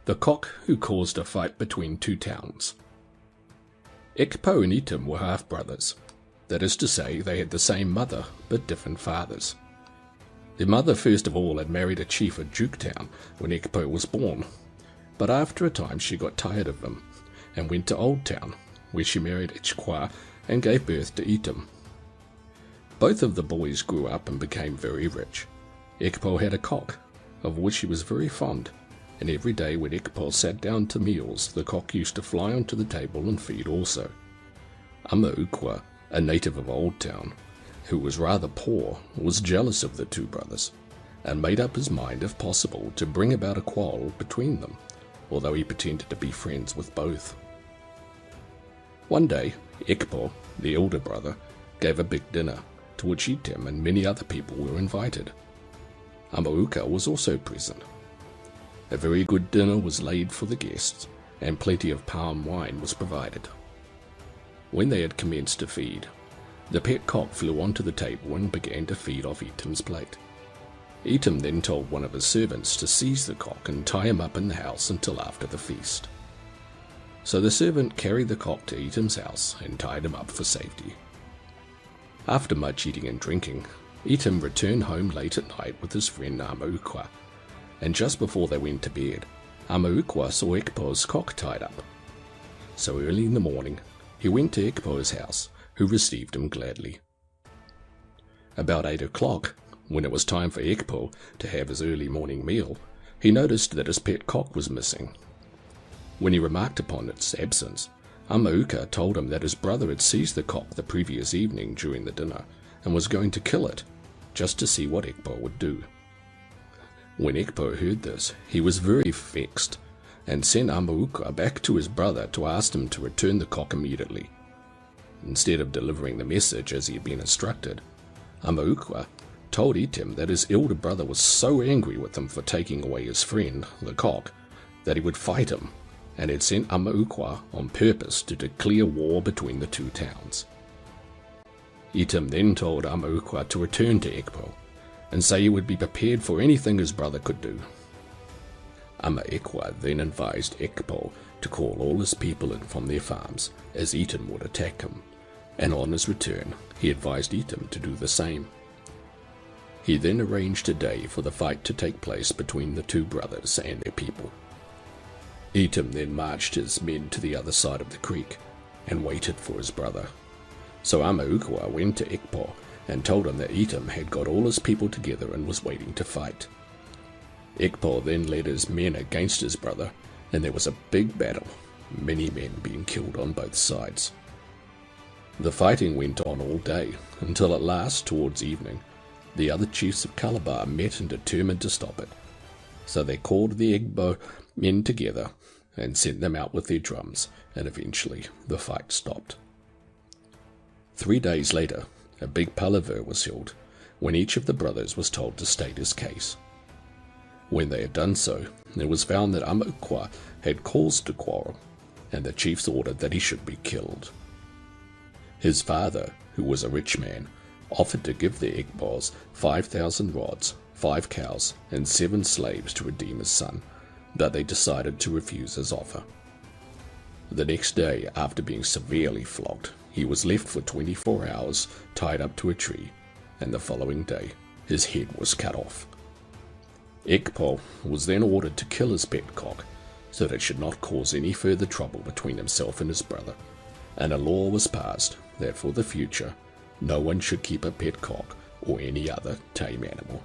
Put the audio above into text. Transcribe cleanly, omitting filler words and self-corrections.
The Cock Who Caused a Fight Between Two Towns. Ekpo and Item were half-brothers. That is to say, they had the same mother, but different fathers. Their mother first of all had married a chief at Juketown when Ekpo was born, but after a time she got tired of him, and went to Old Town, where she married Ichqua and gave birth to Item. Both of the boys grew up and became very rich. Ekpo had a cock, of which he was very fond, and every day when Ekpo sat down to meals, the cock used to fly onto the table and feed also. Amaukwa, a native of Old Town, who was rather poor, was jealous of the two brothers, and made up his mind, if possible, to bring about a quarrel between them, although he pretended to be friends with both. One day, Ekpo, the elder brother, gave a big dinner, to which Item and many other people were invited. Amauka was also present. A very good dinner was laid for the guests, and plenty of palm wine was provided. When they had commenced to feed, the pet cock flew onto the table and began to feed off Item's plate. Item then told one of his servants to seize the cock and tie him up in the house until after the feast. So the servant carried the cock to Item's house and tied him up for safety. After much eating and drinking, Item returned home late at night with his friend Amaukwa, and just before they went to bed, Amaukwa saw Ekpo's cock tied up. So early in the morning, he went to Ekpo's house, who received him gladly. About 8 o'clock, when it was time for Ekpo to have his early morning meal, he noticed that his pet cock was missing. When he remarked upon its absence, Amauka told him that his brother had seized the cock the previous evening during the dinner and was going to kill it, just to see what Ekpo would do. When Ekpo heard this, he was very vexed, and sent Amauka back to his brother to ask him to return the cock immediately. Instead of delivering the message as he had been instructed, Amauka told Item that his elder brother was so angry with him for taking away his friend, the cock, that he would fight him, and had sent Amaukwa on purpose to declare war between the two towns. Item then told Amaukwa to return to Ekpo, and say he would be prepared for anything his brother could do. Amaekwa then advised Ekpo to call all his people in from their farms, as Item would attack him, and on his return he advised Item to do the same. He then arranged a day for the fight to take place between the two brothers and their people. Item then marched his men to the other side of the creek, and waited for his brother. So Amaukwa went to Ekpo and told him that Item had got all his people together and was waiting to fight. Ekpo then led his men against his brother, and there was a big battle, many men being killed on both sides. The fighting went on all day, until at last, towards evening, the other chiefs of Calabar met and determined to stop it. So they called the Egbo men together and sent them out with their drums, and eventually the fight stopped. 3 days later, a big palaver was held, when each of the brothers was told to state his case. When they had done so, it was found that Amaukwa had caused the quarrel, and the chiefs ordered that he should be killed. His father, who was a rich man, offered to give the Egbos 5,000 rods, 5 cows, and 7 slaves to redeem his son, but they decided to refuse his offer. The next day, after being severely flogged, he was left for 24 hours tied up to a tree, and the following day his head was cut off. Ekpo was then ordered to kill his pet cock, so that it should not cause any further trouble between himself and his brother, and a law was passed that for the future no one should keep a pet cock or any other tame animal.